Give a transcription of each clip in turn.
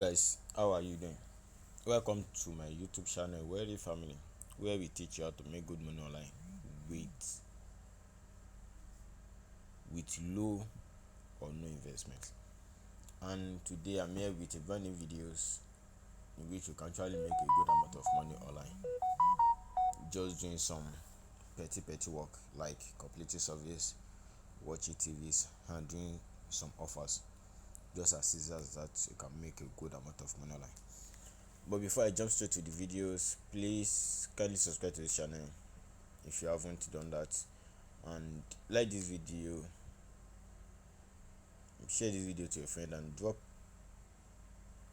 Guys, how are you doing? Welcome to my YouTube channel, Wealthy Family, where we teach you how to make good money online with low or no investment. And today I'm here with a brand new videos in which you can actually make a good amount of money online. Just doing some petty work like completing surveys, watching TVs, and doing some offers. Just as easy as that, you can make a good amount of money online. But before I jump straight to the videos, please kindly subscribe to this channel if you haven't done that, and like this video, share this video to your friend, and drop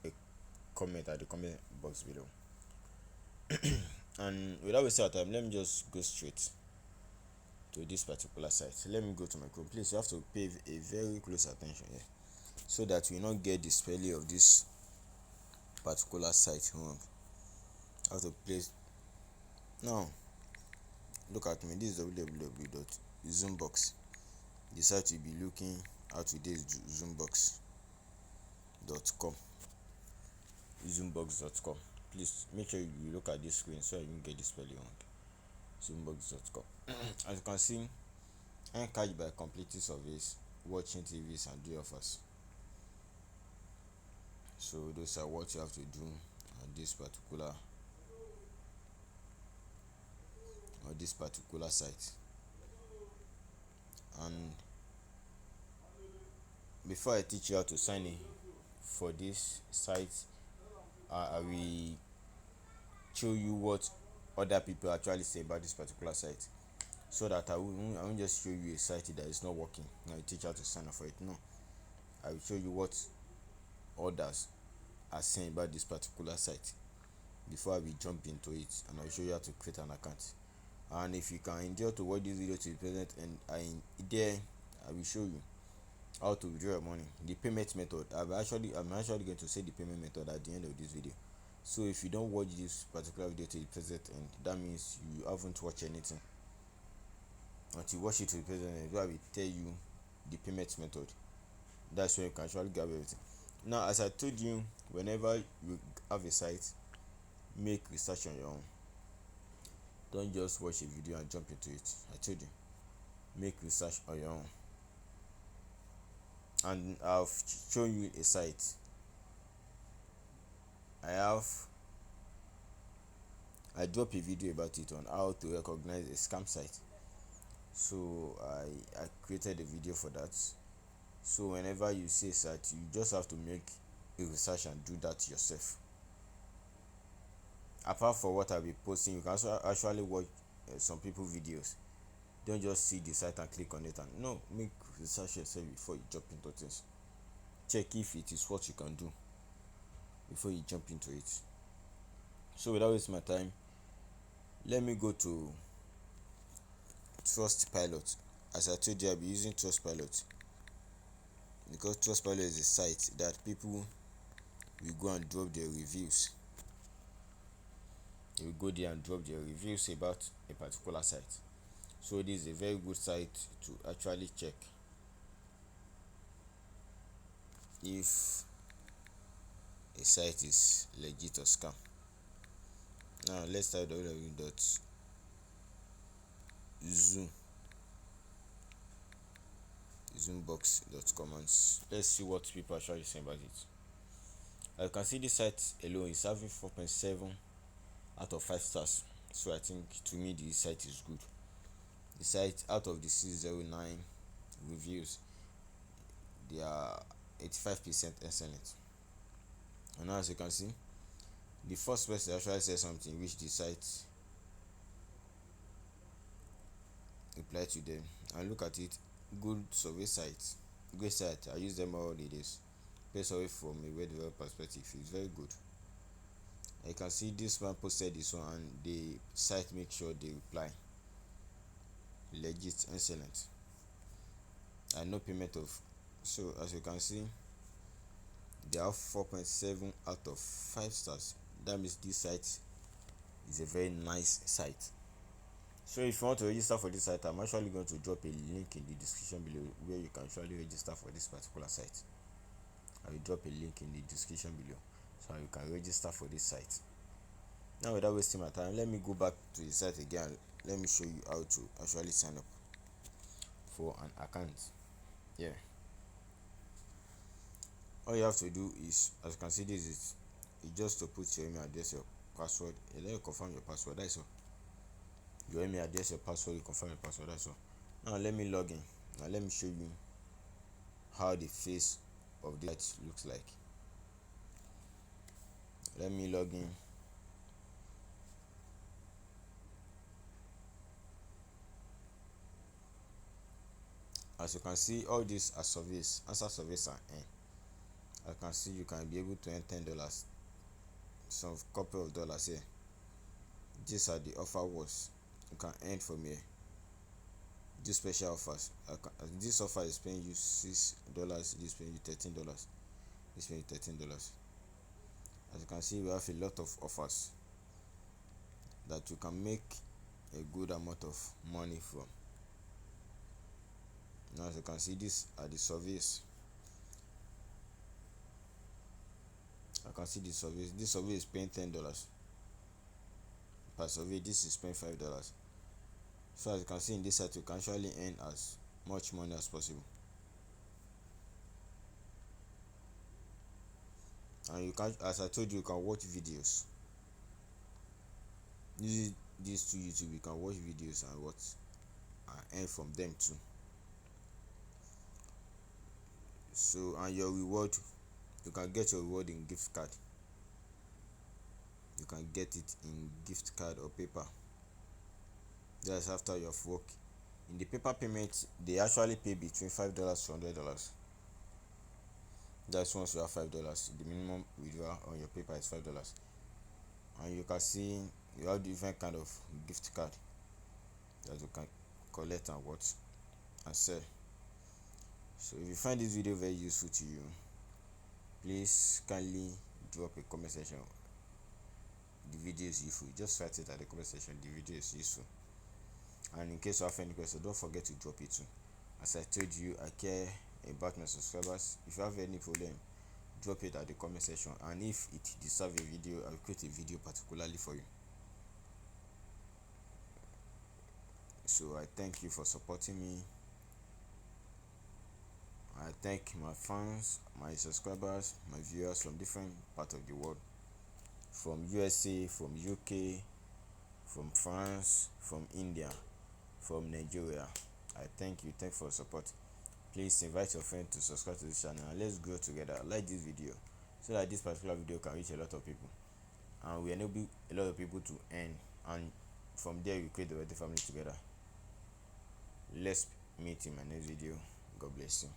a comment at the comment box below. And without wasting our time, let me just go straight to this particular site. Let me go to my Chrome. Please, you have to pay a very close attention here so that we not get the spelling of this particular site wrong. I have to place now. Look at me. This is www.zoombox. The site you'll be looking at today is zoombox.com. Zoombox.com. Please make sure you look at this screen so you can get the spelling wrong. Zoombox.com. As you can see, earn cash by completing surveys, watching TVs, and doing offers. So those are what you have to do on this particular site. And before I teach you how to sign in for this site, I will show you what other people actually say about this particular site, so that I won't just show you a site that is not working and I teach you how to sign up for it. No, I will show you what others are saying about this particular site before I will jump into it, and I'll show you how to create an account. And if you can endure to watch this video to the present, and I will show you how to withdraw your money, the payment method. I'm actually going to say the payment method at the end of this video. So if you don't watch this particular video to the present end, that means you haven't watched anything. Until you watch it to the present end, I will tell you the payment method. That's where you can actually grab everything. Now, as I told you, whenever you have a site, make research on your own. Don't just watch a video and jump into it. I told you, make research on your own. And I've shown you a site. I dropped a video about it on how to recognize a scam site. So I created a video for that. So whenever you see a site, you just have to make a research and do that yourself. Apart from what I'll be posting, you can also actually watch some people videos. Don't just see the site and click on it, and no, make research yourself before you jump into things. Check if it is what you can do before you jump into it. So without wasting my time, let me go to Trustpilot. As I told you, I'll be using Trustpilot because Trustpilot is a site that people will go and drop their reviews. They will go there and drop their reviews about a particular site. So this is a very good site to actually check if a site is legit or scam. Now let's start www.zoombox.com and let's see what people are actually saying about it. As you can see, this site alone is having 4.7 out of 5 stars. So I think to me the site is good. The site, out of the 609 reviews, they are 85% excellent. And now, as you can see, the first person actually said something which the site replied to them. And look at it, good survey site, great site. I use them all the days. Best survey from a web developer perspective, it's very good. You can see this man posted this one, and the site make sure they reply legit, excellent, and no payment of. So as you can see, they have 4.7 out of 5 stars. That means this site is a very nice site. So if you want to register for this site, I'm actually going to drop a link in the description below where you can actually register for this particular site. I will drop a link in the description below. and you can register for this site. Now without wasting my time, let me go back to the site again. Let me show you how to actually sign up for an account. Yeah, all you have to do is, as you can see, this is just to put your email address, your password, and then you confirm your password. That's all. Your email address, your password, you confirm your password. That's all. Now let me log in. Now let me show you how the face of the site looks like. Let me log in. As you can see, all these are surveys, answer surveys are earned. I can see you can be able to earn $10, some couple of dollars here. These are the offer words you can earn from here. These special offers. This offer is paying you $6. This paying you $13. This paying you $13. As you can see, we have a lot of offers that you can make a good amount of money from. Now, as you can see, these are the surveys. I can see the surveys. This survey is paying $10 per survey. This is paying $5. So as you can see in this site, you can actually earn as much money as possible. And you can, as I told you, you can watch videos. Use these to YouTube. You can watch videos and what and earn from them too. So, and your reward, you can get your reward in gift card. You can get it in gift card or paper. That's after you have worked. In the paper payment, they actually pay between $5 to $100. That's once you have $5. The minimum withdrawal on your paper is $5. And you can see you have different kind of gift card that you can collect and what and sell. So if you find this video very useful to you, please kindly drop a comment section. The video is useful. Just write it at the comment section. The video is useful. And in case you have any question, don't forget to drop it too. As I told you, I care about my subscribers. If you have any problem, drop it at the comment section, and if it deserves a video, I'll create a video particularly for you. So I thank you for supporting me. I thank my fans, my subscribers, my viewers from different parts of the world, from USA, from UK, from France, from India, from Nigeria. I thank you. Thank you for your support. Please invite your friend to subscribe to this channel and let's grow together. Like this video so that this particular video can reach a lot of people and we enable a lot of people to earn, and from there we create the better family together. Let's meet in my next video. God bless you.